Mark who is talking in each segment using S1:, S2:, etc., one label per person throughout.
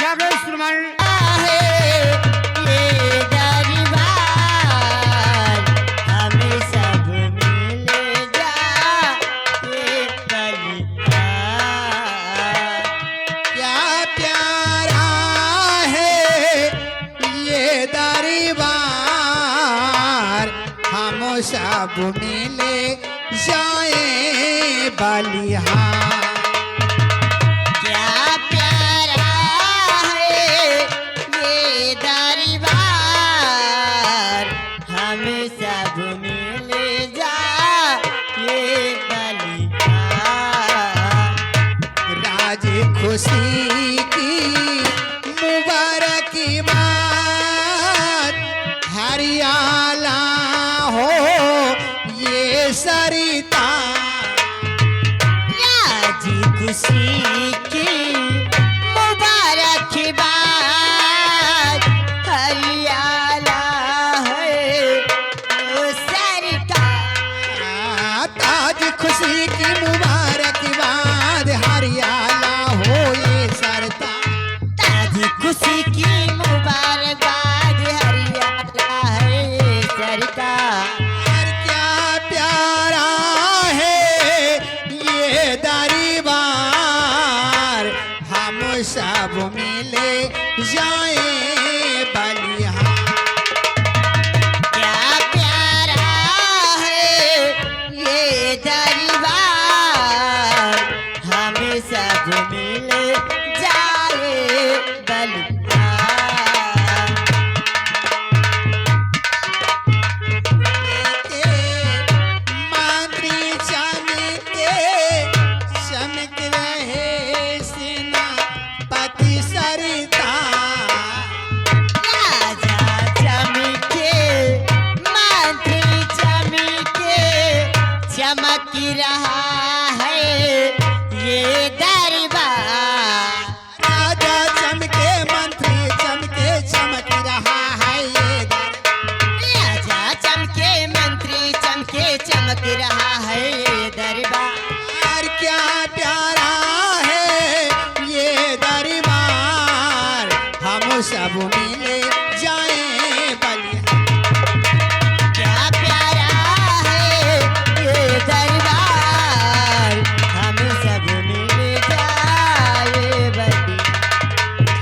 S1: जागे श्रीमान
S2: सब मिले जाए बलिहार।
S3: क्या प्यारा है ये दरबार, हम सब मिले जाए बलिहार।
S2: राज खुशी की मुबारक बात, हरियाला हो ये सरिता।
S3: राजी खुशी की मुबारक बात, हरियाला है वो सरकार।
S2: ताज खुशी की मुबारक बात, हरियाला हो ये सरता।
S3: ताज खुशी की मुबारक बात, हरियाला है ये सरकार।
S2: सब मिले जाए बलिहार।
S3: क्या प्यारा है ये दरबार, हम सब मिले जाए बलिहार।
S2: मंत्री चमके चमक रहे सेनापति सरिता।
S3: राजा चमके मंत्री चमके, चमक रहा है ये दरबार।
S2: राजा चमके मंत्री चमके चमक रहा है ये
S3: राजा चमके मंत्री चमके, चमक रहा है ये दरबार।
S2: क्या प्यारा है ये दरबार, हम सब मिले जाए बलिहार।
S3: क्या प्यारा है ये दरबार, हम सब मिल जाए बलिहार।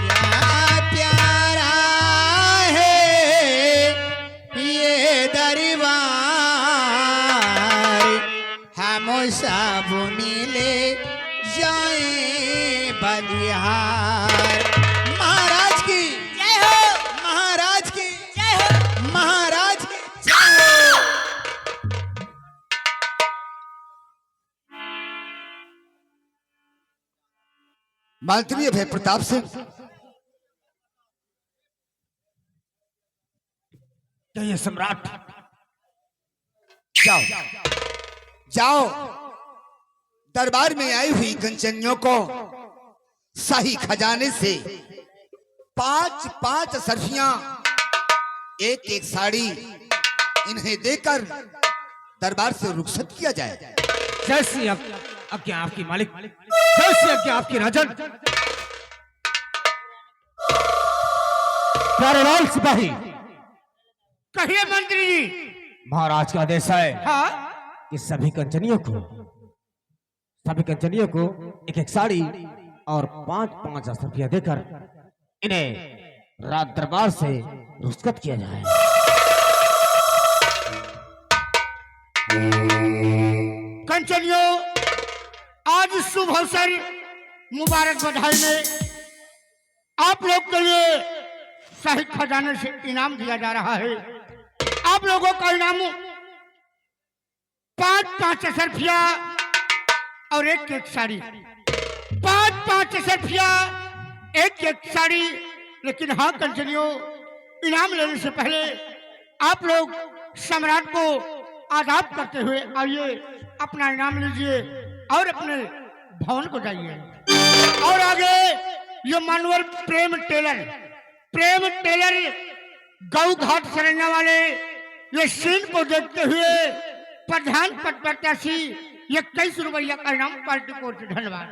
S2: क्या प्यारा है ये दरबार, हम सब मिले जाए बलिहार। महाराज की
S3: जय हो,
S2: महाराज की
S3: जय हो।
S2: महाराज की जय हो। मंत्री भय प्रताप सिंह,
S1: ये सम्राट
S2: जाओ जाओ, दरबार में आई हुई कंचनियों को शाही खजाने से 5-5 सर्फियां, एक एक साड़ी इन्हें देकर दरबार से रुखसत किया जाए।
S1: जैसी आज्ञा आपकी मालिक, जैसी आज्ञा आपकी राजन। प्यारेलाल सिपाही, कहिए मंत्री जी।
S4: महाराज का आदेश है
S1: हाँ,
S4: कि सभी कंचनियों को एक एक साड़ी और 5-5 रुपया देकर इन्हें रात दरबार से रुखसत किया जाए।
S1: कंचनियों, आज शुभ अवसर मुबारक बधाई में आप लोग के लिए शाही खजाने से इनाम दिया जा रहा है। आप लोगों का इनाम 5-5 रुपया और एक एक साड़ी, 5-5 रुपया एक एक साड़ी। लेकिन हाँ कंचनियों, इनाम लेने से पहले आप लोग सम्राट को आदाब करते हुए आइए, अपना इनाम लीजिए और अपने भवन को जाइए। और आगे ये मानवर प्रेम टेलर गौ घाट सरैया वाले ये सीन को देखते हुए प्रधान पद प्रत्याशी 21 रुपया का इनाम पार्टी को धन्यवाद।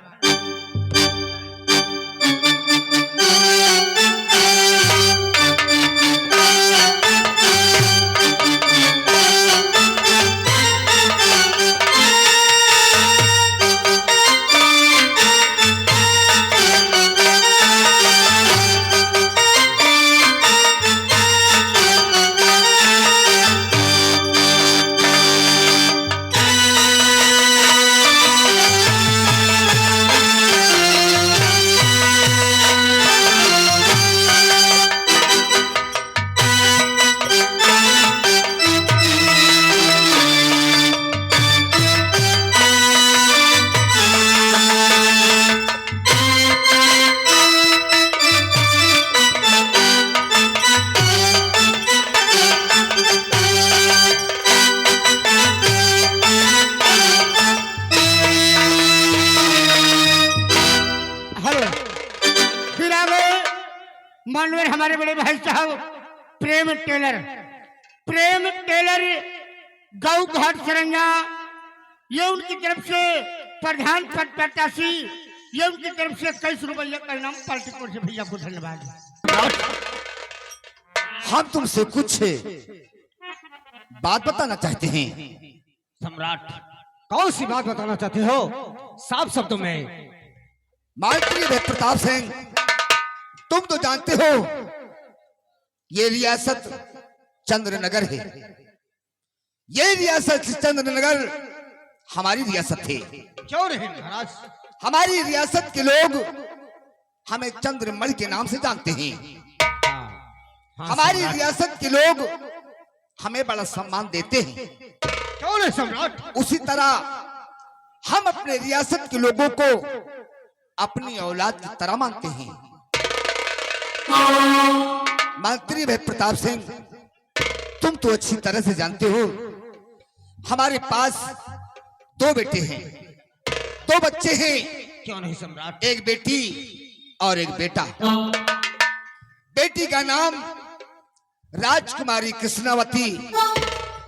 S1: आ गए मानवर हमारे बड़े भाई साहब प्रेम टेलर गौ घाट सरंगा, ये उनकी तरफ से प्रधान पद प्रत्याशी, ये उनकी तरफ से 21 रुपया का इनाम पार्टी कोर से भैया को धन्यवाद।
S2: हम तुमसे कुछ बात बताना चाहते हैं।
S4: सम्राट, कौन सी बात बताना चाहते हो? साफ शब्दों में।
S2: माननीय प्रताप सिंह, तुम तो जानते हो ये रियासत चंद्रनगर है। ये रियासत चंद्रनगर हमारी रियासत है।
S4: क्यों नहीं महाराज?
S2: हमारी रियासत के लोग हमें चंद्रमणि के नाम से जानते हैं। हमारी रियासत के लोग हमें बड़ा सम्मान देते हैं।
S4: क्यों नहीं सम्राट?
S2: उसी तरह हम अपने रियासत के लोगों को अपनी औलाद की तरह मानते हैं। मंत्री भाई प्रताप सिंह, तुम तो अच्छी तरह से जानते हो हमारे पास 2 बेटे हैं, 2 बच्चे हैं।
S4: क्यों नहीं सम्राट?
S2: एक बेटी और एक बेटा। बेटी का नाम राजकुमारी कृष्णावती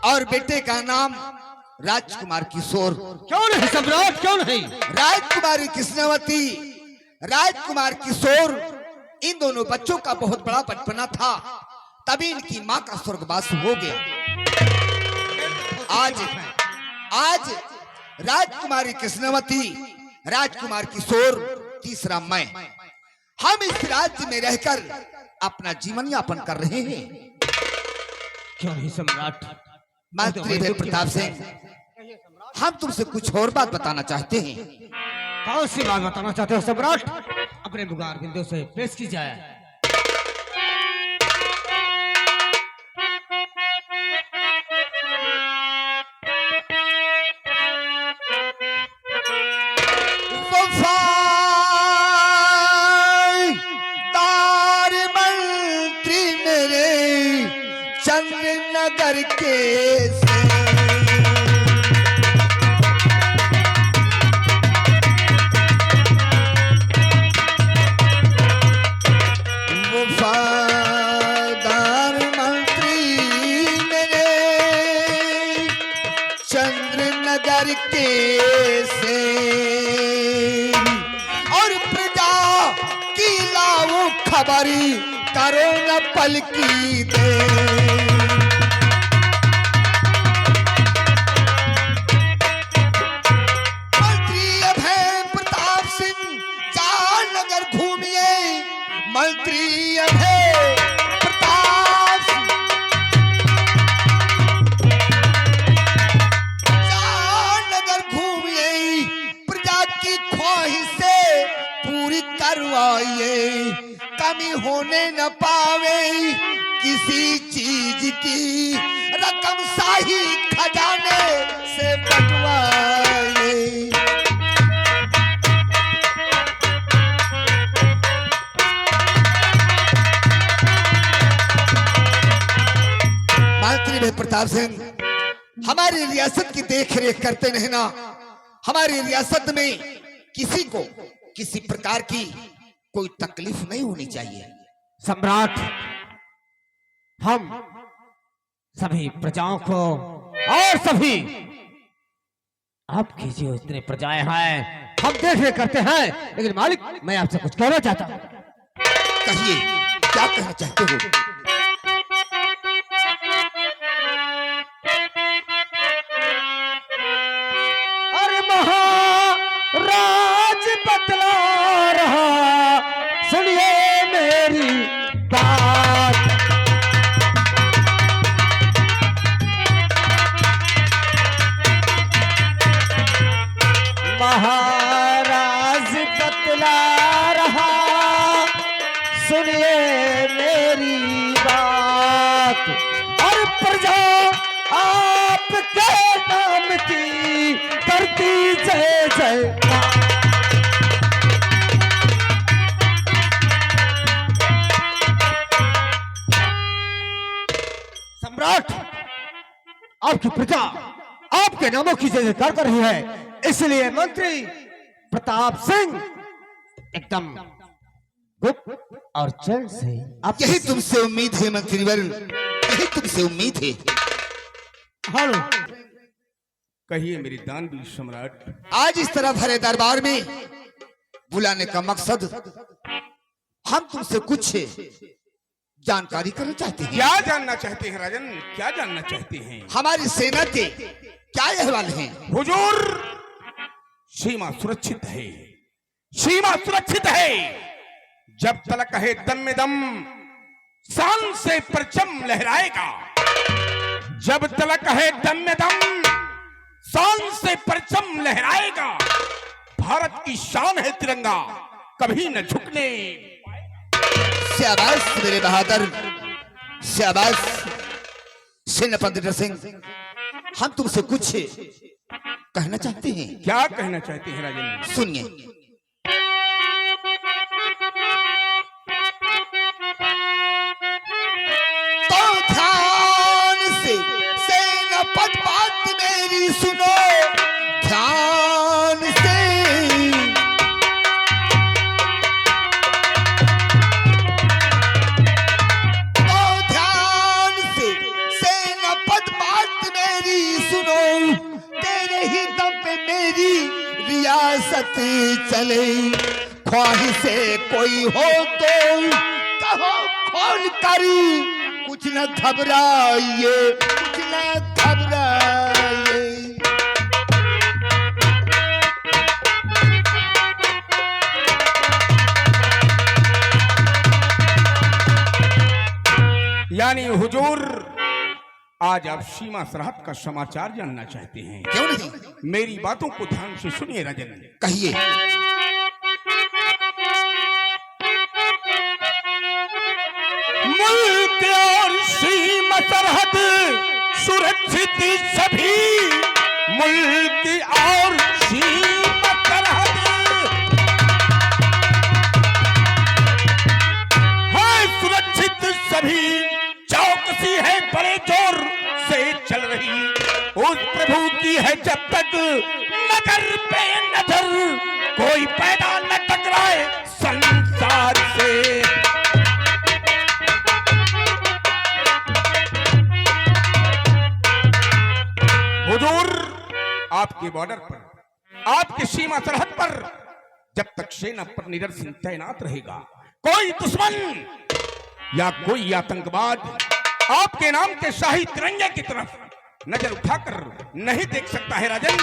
S2: और बेटे का नाम राजकुमार किशोर।
S4: क्यों नहीं सम्राट? क्यों नहीं?
S2: राजकुमारी कृष्णावती, राजकुमार किशोर, इन दोनों बच्चों का बहुत बड़ा बचपना था, तभी इनकी मां का स्वर्गवास हो गया। आज राजकुमारी कृष्णावती, राजकुमार किशोर, तीसरा मैं, हम इस राज्य में रहकर अपना जीवन यापन कर रहे हैं।
S4: क्यों नहीं सम्राट?
S2: मंत्री भाई प्रताप सिंह, हम तुमसे कुछ और बात बताना चाहते हैं।
S4: कौन सी बात बताना चाहते हो सम्राट? अपने बुगार बिंदु से पेश की जाए।
S2: वफादार मंत्री मेरे चंद्रनगर के से, वफादार मंत्री मेरे चंद्रनगर के से, और प्रजा की लाओ खबरी करो न पल की दे। मंत्री अभय प्रताप सिंह चार नगर घूमिए। मंत्री अभय प्रताप सिंह चार नगर घूमिए, प्रजा की ख्वाहिशें पूरी करवाइए, कमी होने न पावे किसी चीज की, रकम शाही खजाने से बटवाए। मंत्री भाई प्रताप सिंह, हमारी रियासत की देख रेख करते रहना। हमारी रियासत में किसी को किसी प्रकार की कोई तकलीफ नहीं होनी चाहिए।
S4: सम्राट, हम सभी प्रजाओं को और सभी आपकी जो इतने प्रजाएं हैं हम देख रेख करते हैं, लेकिन मालिक मैं आपसे कुछ कहना चाहता हूं।
S2: कहिए, क्या कहना चाहते हो?
S4: अरे महाराज बतला रहा, सुनिए मेरी बात। महाराज बतला रहा, सुनिए मेरी बात। और प्रजा आपके नाम की करती जय जय। सम्राट, आपकी प्रजा आपके नामों की जय जयकार कर रही है, इसलिए मंत्री प्रताप सिंह एकदम सुख और चैन से आप
S2: यही तुमसे उम्मीद है मंत्रीवर, यही तुमसे उम्मीद है।
S1: हेलो,
S5: कहिए मेरे दानवीर सम्राट।
S2: आज इस तरह भरे दरबार में बुलाने का मकसद, हम तुमसे कुछ जानकारी करना चाहते हैं।
S5: क्या जानना चाहते हैं राजन, क्या जानना चाहते हैं?
S2: हमारी सेना के क्या अहवाल हैं?
S5: हुजूर, सीमा सुरक्षित है, सीमा सुरक्षित है। जब तलक है दम में दम, शान से परचम लहराएगा। जब तलक है दम में दम, शान से परचम लहराएगा। भारत की शान है तिरंगा, कभी न झुकने।
S2: शाबाश मेरे बहादुर, शाबाश सेनापति सिंह। हम तुमसे कुछ कहना चाहते हैं।
S5: क्या कहना चाहते हैं राजन?
S2: सुनिए। तो ध्यान से सेनापति बात मेरी सुनो, ध्यान से। रियासत चले, ख्वाहिशे कोई हो तो कहो खोल कर, कुछ न घबराइए, कुछ न घबराइए।
S5: यानी हुजूर, आज आप सीमा सरहद का समाचार जानना चाहते हैं।
S2: क्यों नहीं?
S5: मेरी बातों को ध्यान से सुनिए राजन।
S2: कहिए।
S5: मुल्क और सीमा सरहद सुरक्षित सभी, मुल्क और सीमा सरहद है सुरक्षित सभी। चौकसी है बड़े जोर से चल रही, उस प्रभु की है जब तक नजर पे नजर, कोई पैदा न टकराए संसार से। हुजूर, आपके बॉर्डर पर, आपकी सीमा सरहद पर जब तक सेना पर निदर्शन तैनात रहेगा, कोई दुश्मन या कोई आतंकवाद आपके नाम के शाही तिरंगे की तरफ नजर उठाकर नहीं देख सकता है राजन,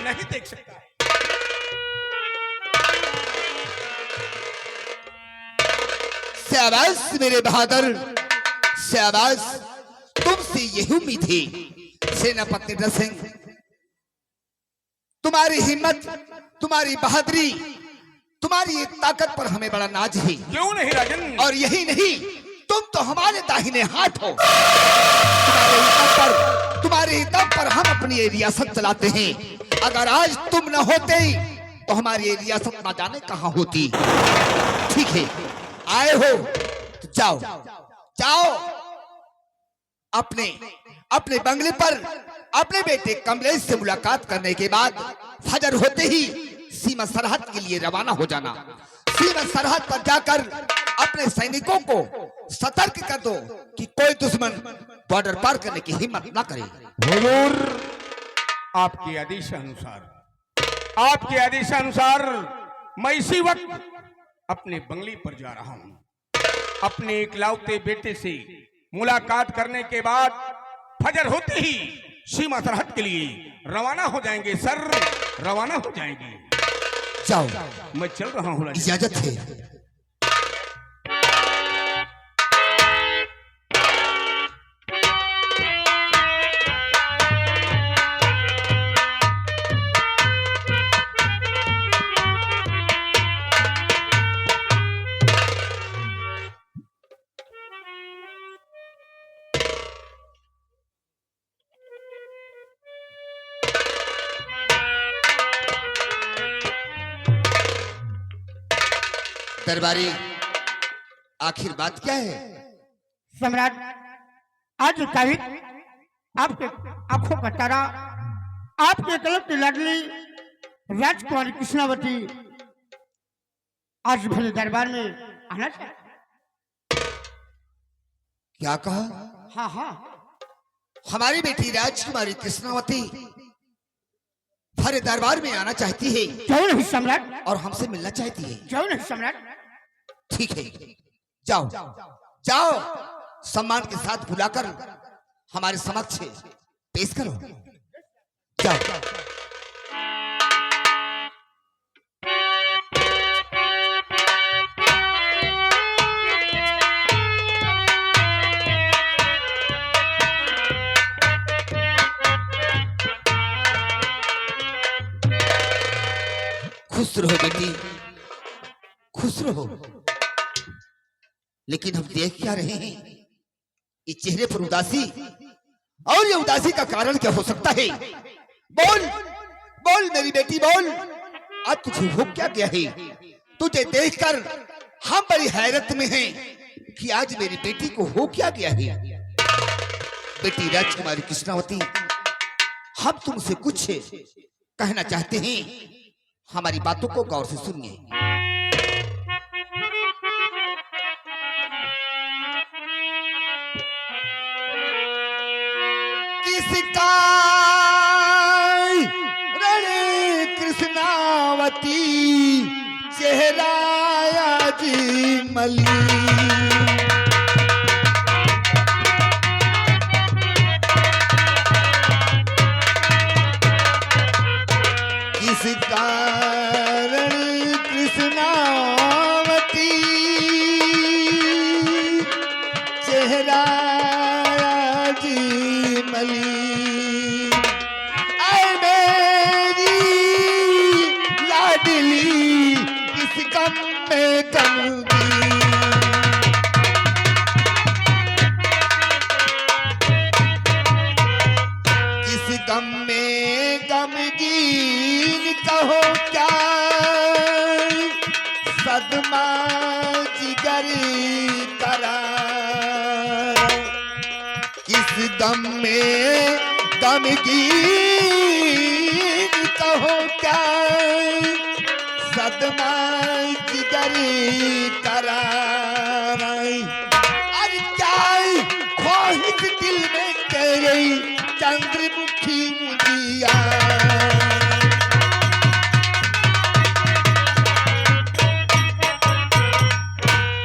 S5: नहीं देख सकता है।
S2: शाबाश मेरे बहादुर, शाबाश। तुमसे यही उम्मीद है सेनापति सिंह। तुम्हारी हिम्मत, तुम्हारी बहादुरी, तुम्हारी ताकत पर हमें बड़ा नाज है।
S5: क्यों नहीं राजन?
S2: और यही नहीं, तुम तो हमारे दाहिने हाथ हो। तुम्हारे ही दम पर हम अपनी ये रियासत चलाते हैं। अगर आज तुम न होते तो हमारी ये रियासत न जाने कहां होती। ठीक है, आए हो तो जाओ, जाओ अपने बंगले पर अपने बेटे कमलेश से मुलाकात करने के बाद फजर होते ही सीमा सरहद के लिए रवाना हो जाना। सीमा सरहद पर जाकर अपने सैनिकों को सतर्क कर दो कि कोई दुश्मन बॉर्डर पार करने की हिम्मत ना करे।
S5: हुजूर, आपके आदेशानुसार मैं इसी वक्त अपने बंगले पर जा रहा हूं। अपने इकलौते बेटे से मुलाकात करने के बाद फजर होते ही सीमा सरहद के लिए रवाना हो जाएंगे सर, रवाना हो जाएंगे।
S2: जाओ,
S5: मैं चल रहा हूं।
S2: इजाजत है। दरबारी, आखिर बात क्या है?
S1: सम्राट, आज की तारीख आपके आंखों का तारा, आपके कलप की लाडली राजकुमारी कृष्णावती आज भले दरबार में आना चाहिए।
S2: क्या कहा?
S1: हाँ हाँ,
S2: हमारी बेटी राजकुमारी कृष्णावती हमारे दरबार में आना चाहती है
S1: क्यों नहीं सम्राट,
S2: और हमसे मिलना चाहती है।
S1: क्यों नहीं सम्राट।
S2: ठीक है, जाओ जाओ, सम्मान के साथ बुलाकर हमारे समक्ष पेश करो। जाओ। खुश रहो बेटी, खुश रहो। लेकिन हम देख क्या रहे हैं, इस चेहरे पर उदासी, और ये उदासी का कारण क्या हो सकता है? बोल बोल मेरी बेटी बोल, आज तुझे हो क्या गया है? तुझे देखकर हम बड़ी हैरत में हैं कि आज मेरी बेटी को हो क्या गया है। बेटी राजकुमारी कृष्णावती, हम तुमसे कुछ कहना चाहते हैं, हमारी बातों को गौर से सुनिए। किसका रण कृष्णावती चेहरा आज मली, किस कारण कृष्णावती चेहरा आज मली। ऐ मेरी लाडली इस गम में गमगी, इस गम में गमगीन कहो क्या, सदमा जिगर करार। इस गम में गमगीन कहो क्या, सदमा जिगर करार। अरे क्या ख्वाहिश दिल में तेरे चंद्रमुखी मुदिया,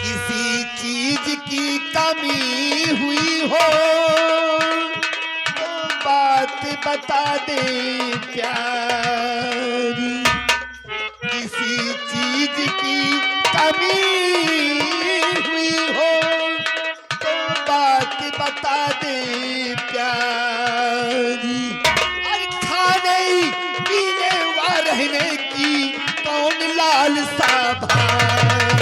S2: किसी चीज की कमी हुई हो तो बात बता दे प्यारी, किसी चीज की कमी हुई हो तो बात बता दे प्यारी। अरे खाने पीने व रहने की कौन लालसा भाई,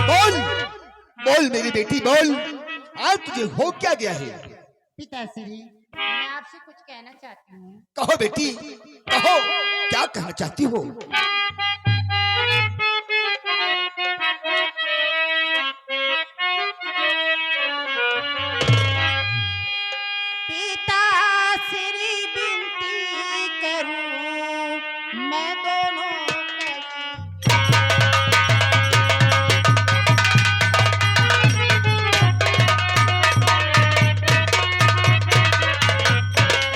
S2: बोल बोल मेरी बेटी बोल, आज तुझे हो क्या गया है?
S6: पिताश्री, मैं आपसे कुछ कहना चाहती हूँ।
S2: कहो बेटी कहो, क्या कहना चाहती हो?
S6: पिताश्री, विनती करूँ मैं दोनों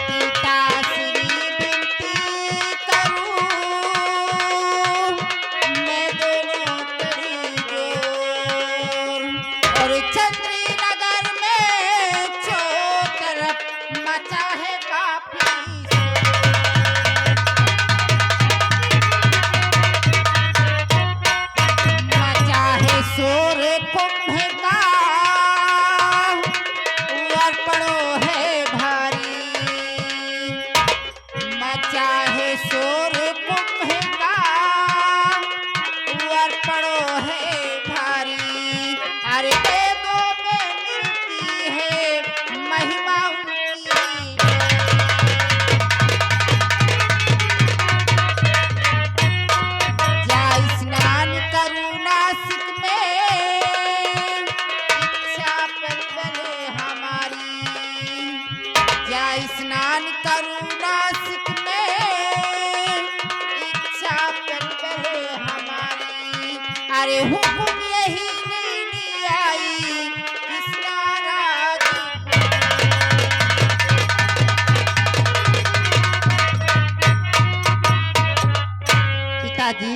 S6: पिताश्री, विनती करूँ मैं दोनों करी जोर, और चंद्रीनगर में चौतरफ मचा है काफी शोर।
S3: अरे हुकुम यही लेने आई कृष्णा राज। पिताजी,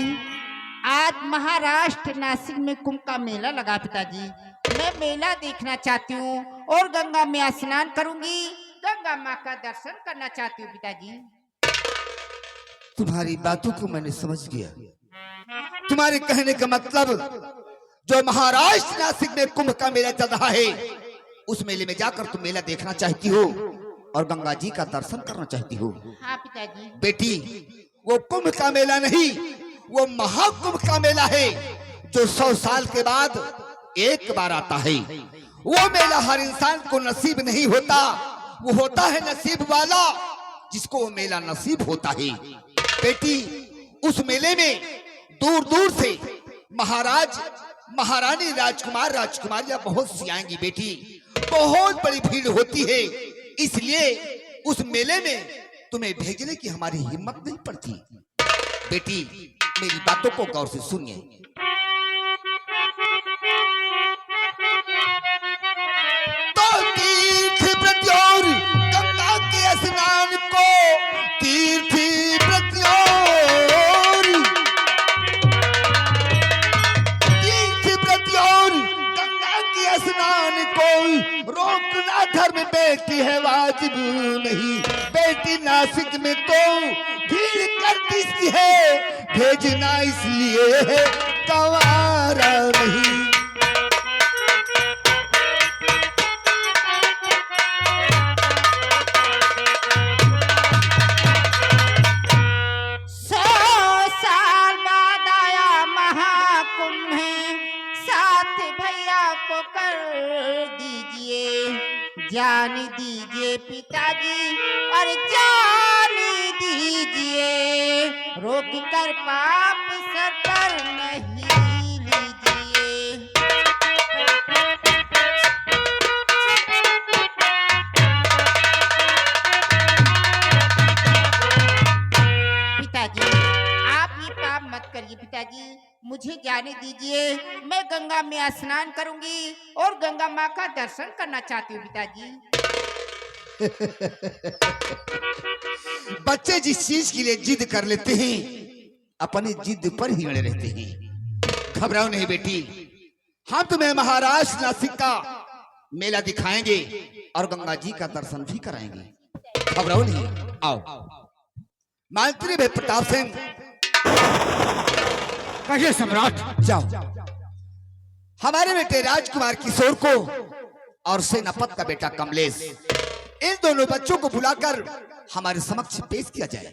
S3: आज महाराष्ट्र नासिक में कुंभ का मेला लगा पिताजी। मैं मेला देखना चाहती हूँ और गंगा में स्नान करूंगी, गंगा माँ का दर्शन करना चाहती हूँ पिताजी।
S2: तुम्हारी बातों को मैंने समझ गया। तुम्हारे कहने का मतलब, जो महाराष्ट्र नासिक में कुंभ का मेला चल रहा है, उस मेले में जाकर तुम मेला देखना चाहती हो और गंगा जी का दर्शन करना चाहती हो।
S3: हाँ पिताजी।
S2: बेटी, वो कुंभ का मेला नहीं, वो महाकुंभ का मेला है, जो 100 साल के बाद एक बार आता है। वो मेला हर इंसान को नसीब नहीं होता, वो होता है नसीब वाला जिसको वो मेला नसीब होता है। बेटी, उस मेले में दूर दूर से महाराज, महारानी, राजकुमार, राजकुमारियां बहुत सी आएंगी बेटी। बहुत बड़ी भीड़ होती है, इसलिए उस मेले में तुम्हें भेजने की हमारी हिम्मत नहीं पड़ती। बेटी, मेरी बातों को गौर से सुनिए। तो तीर्थ व्रत और गंगा के स्नान को, तीर्थ व्रत और गंगा के स्नान को रोकना धर्म बेटी है, वाजिब नहीं। बेटी, नासिक में तो भीड़ करती सी है, भेजना इसलिए है, गंवारा नहीं।
S3: जान दीजिए पिताजी, और जान दीजिए, रोक कर पाप सर पर नहीं लीजिए। पिताजी, आप ये पाप मत करिए पिताजी, मुझे जाने दीजिए। मैं गंगा में स्नान करूंगी और गंगा माँ का दर्शन करना चाहती हूँ पिताजी।
S2: बच्चे जिस चीज के लिए जिद कर लेते हैं, अपनी जिद पर ही अड़े रहते हैं। घबराओ नहीं बेटी, हम तुम्हें महाराष्ट्र नासिक का मेला दिखाएंगे और गंगा जी का दर्शन भी कराएंगे। घबराओ नहीं, आओ। मंत्री भाई प्रताप सिंह,
S1: कहिए सम्राट।
S2: जाओ, हमारे बेटे राजकुमार किशोर को और सेनापत का बेटा कमलेश, इन दोनों बच्चों को बुलाकर हमारे समक्ष पेश किया जाए।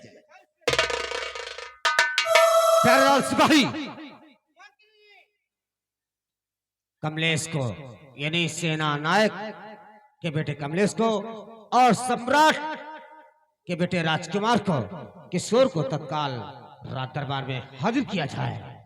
S4: प्यारेलाल सिपाही, कमलेश को यानी सेना नायक के बेटे कमलेश को और सम्राट के बेटे राजकुमार को, किशोर को तत्काल राज दरबार में हाजिर किया जाए।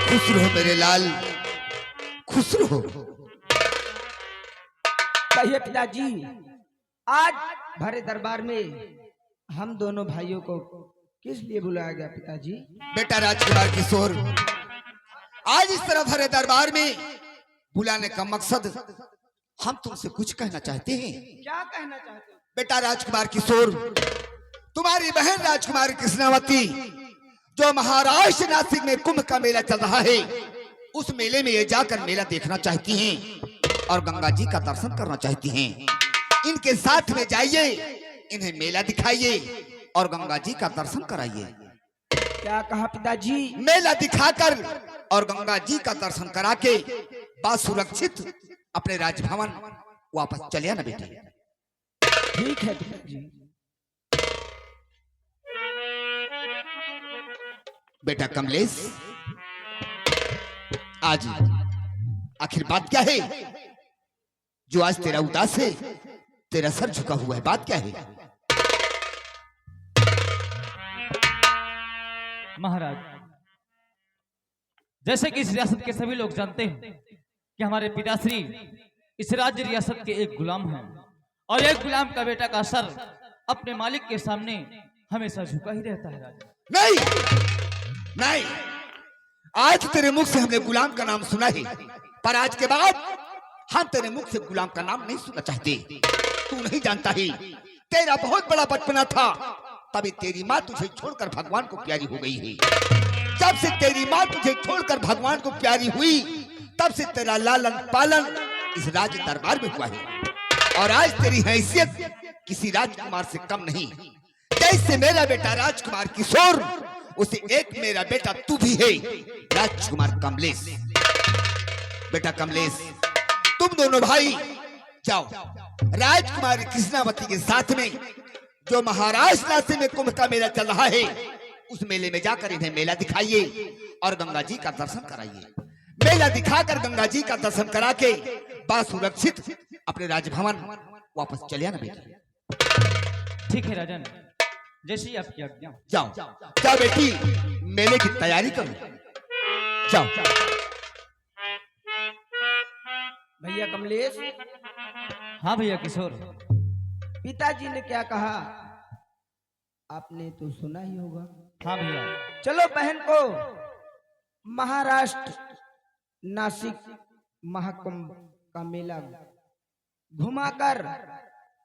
S2: खुश रहो मेरे लाल, खुश रहो।
S7: कहिए पिताजी, आज भरे दरबार में हम दोनों भाइयों को किस लिए बुलाया गया पिताजी?
S2: बेटा राजकुमार किशोर, आज इस तरह भरे दरबार में बुलाने का मकसद, हम तुमसे कुछ कहना चाहते हैं।
S7: क्या कहना चाहते हो?
S2: बेटा राजकुमार किशोर, तुम्हारी बहन राजकुमारी कृष्णावती जो महाराष्ट्र नासिक में कुंभ का मेला चल रहा है, उस मेले में ये जाकर मेला देखना चाहती हैं और गंगा जी का दर्शन करना चाहती हैं। इनके साथ में जाइए, इन्हें मेला दिखाइए और गंगा जी का दर्शन कराइए।
S7: क्या कहा पिताजी?
S2: मेला दिखाकर और गंगा जी का दर्शन करा के बाद सुरक्षित अपने राजभवन वापस चले आना बेटा।
S7: ठीक है पिताजी।
S2: बेटा कमलेश, आज आखिर बात क्या है जो आज तेरा उदास है, तेरा सर झुका हुआ है, बात क्या है?
S8: महाराज, जैसे कि इस रियासत के सभी लोग जानते हैं कि हमारे पिताश्री इस राज्य रियासत के एक गुलाम हैं और एक गुलाम का बेटा का सर अपने मालिक के सामने हमेशा झुका ही रहता है राजा।
S2: नहीं नहीं, आज तेरे मुख से हमने गुलाम का नाम सुना है, पर आज के बाद हम तेरे मुख से गुलाम का नाम नहीं सुनना चाहते। तू नहीं जानता है, तेरा बहुत बड़ा बचपना था, तभी तेरी माँ तुझे छोड़कर भगवान को प्यारी हो गई है। जब से तेरी माँ तुझे छोड़कर भगवान को प्यारी हुई, तब से तेरा लालन पालन इस राज दरबार में हुआ है। और आज तेरी हैसियत किसी राजकुमार से कम नहीं। जैसे मेरा बेटा राजकुमार किशोर, उसे एक मेरा बेटा तू भी है, राजकुमार कमलेश। बेटा कमलेश, तुम दोनों भाई जाओ राजकुमारी कृष्णावती के साथ में जो महाराष्ट्र नासिक में कुंभ का मेला चल रहा है, उस मेले में जाकर इन्हें मेला दिखाइए और गंगा जी का दर्शन कराइए। मेला दिखाकर गंगा जी का दर्शन करा के सुरक्षित अपने राजभवन वापस चले आना बेटी।
S8: ठीक है राजन, जैसी आपकी आज्ञा।
S2: जाओ जाओ बेटी, मेले की तैयारी करो। जाओ
S7: भैया कमलेश,
S8: हाँ भैया किशोर,
S7: पिताजी ने क्या कहा आपने तो सुना ही होगा।
S8: हाँ भैया।
S7: चलो बहन को महाराष्ट्र नासिक महाकुंभ का मेला घुमाकर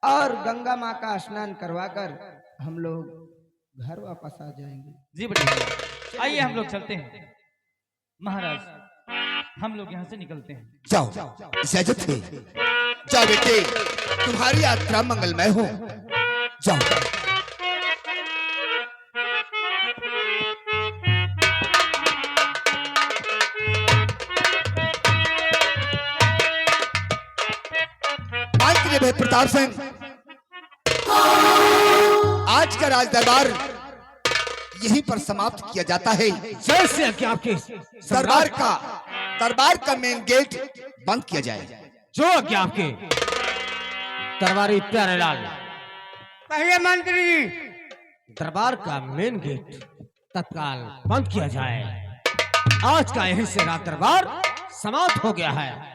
S7: और गंगा माँ का स्नान करवाकर हम लोग घर वापस आ जाएंगे।
S8: जी बढ़िया, आइए हम लोग चलते हैं। महाराज, हम लोग यहाँ से निकलते हैं।
S2: जाओ इजाजत है। जाओ बेटे, तुम्हारी यात्रा मंगलमय हो। जाओ। भाई प्रताप सिंह, आज का राज दरबार यहीं पर समाप्त किया जाता है।
S4: जैसे कि आपके
S2: दरबार का मेन गेट बंद किया जाए।
S4: जो कि आपके दरबारी प्यारे लाल,
S1: कहिए मंत्री जी।
S4: दरबार का मेन गेट तत्काल बंद किया जाए। आज का यहीं से रात दरबार समाप्त हो गया है।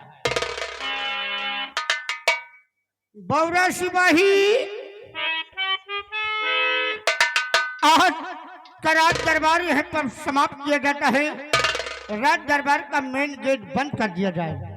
S1: बौरा सिपाही, आज का राज दरबार यहीं पर समाप्त किया जाता है। राज दरबार का मेन गेट बंद कर दिया जाए।